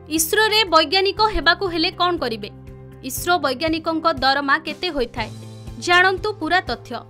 इस्रो रे वैज्ञानिक हेबाकु हेले कौन करिवे? इस्रो वैज्ञानिकों दरमा केते होइथाय जानंतु पूरा तथ्य।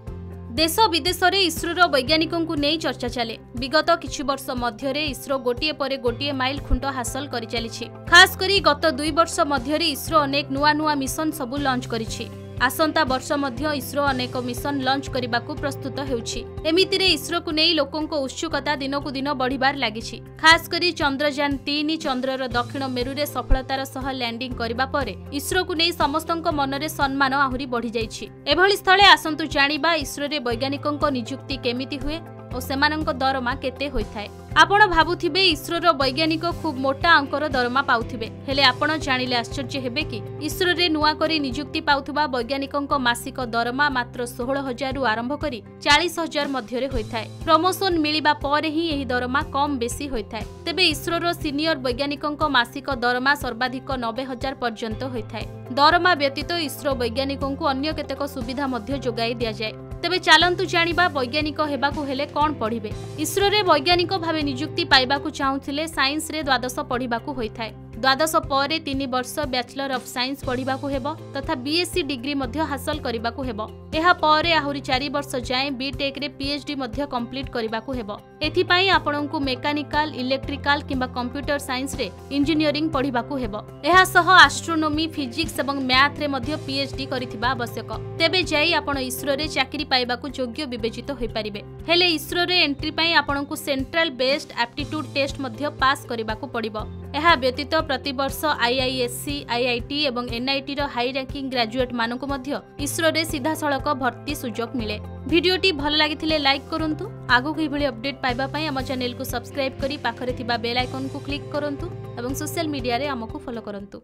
देश विदेश रे इस्रोर वैज्ञानिकों को नहीं चर्चा चले। विगत किछि वर्ष मध्यरे इस्रो गोटिए परे गोटिए माइल खुंट हासिल करि चलिछि। खास करी गत 2 वर्ष मध्यरे इस्रो अनेक नुआ नुआ मिशन सबु लॉन्च करिछि। आसंता वर्ष मध्य इस्रो अनेक मिशन लॉन्च करने प्रस्तुत हेउछि। एमितिरे इस्रो को नहीं लोकों को उत्सुकता दिनकु दिन बढ़िबार लागिछि। खास करी चंद्रयान 3 चंद्रर दक्षिण मेरुरे सफलतार सह लैंडिंग करिबा परे इस्रो को नहीं समस्तंक मनरे सम्मान आहुरी बढ़ी जाइछि। एभली स्थले आसंतु जानिबा इस्रो रे वैज्ञानिकों नियुक्ति केमिति हुए और सेमानंक दरमा केते होइथाय। आपण भाबुथिबे इस्रोर वैज्ञानिक खूब मोटा अंकर दरमा पाउथिबे, हेले आपण जानिले आश्चर्य हेबे कि इस्रो रे नुआ करी नियुक्ति पाउथबा वैज्ञानिकंक मासिक दरमा मात्र 16,000 रु आरंभ करी 40,000 मध्यरे होइथाय। प्रमोशन मिलिबा परे ही एही दरमा कम बेसी होइथाय। तेबे इस्रोर सीनियर वैज्ञानिकंक मासिक दरमा सर्वाधिक 90,000 पर्यंत होइथाय। दरमा व्यतीत इस्रो वैज्ञानिकों को अन्य केतेक सुविधा मध्य जोगाई दिया जाय। तेबे चालंतु जानिबा वैज्ञानिक हेबाकु हेले कौन पढ़िबे। इस्रो रे वैज्ञानिक भावे नियुक्ति पाइबाकु चाहुथिले साइंस रे द्वादश पढ़िबाकु होइथाय। द्वादश परे 3 वर्ष बैचलर ऑफ साइंस पढ़िबाकु हेबो तथा बीएससी डिग्री मध्य हासिल करिबाकु हेबो। एहा परे आहुरी 4 वर्ष जाए बीटेक रे पीएचडी मध्य कंप्लीट करिबाकु हेबो। एथि पई आपणंकु मेकानिकल इलेक्ट्रिकल किंबा कंप्यूटर साइंस रे इंजीनियरिंग पढ़िबाकु हेबो। एहा सह एस्ट्रोनॉमी फिजिक्स एवं मैथ रे मध्य पीएचडी करिथिबा आवश्यक। तेबे जाई आपण इस्रो रे चाकरी पाइबाकु योग्य विवेचित होई परिबे। हेले इस्रो रे एंट्री पई आपणंकु सेंट्रल बेस्ड एप्टीट्यूड टेस्ट मध्य पास करिबाकु पड़िबो। एहा व्यतीत प्रति वर्ष आईआईएससी आईआईटी एवं एनआईटी रो हाई रैंकिंग ग्रेजुएट मानकु मध्य इस्रो रे सीधा सड़क भर्ती सुजोग मिले। वीडियोटी भल लागिथिले लाइक करंतु। आगु की भली अपडेट पाइबा पई हम चैनल को सब्सक्राइब करी पाखरे थिबा बेल आइकन को क्लिक करंतु एवं सोशल मीडिया रे हमकु फॉलो करंतु।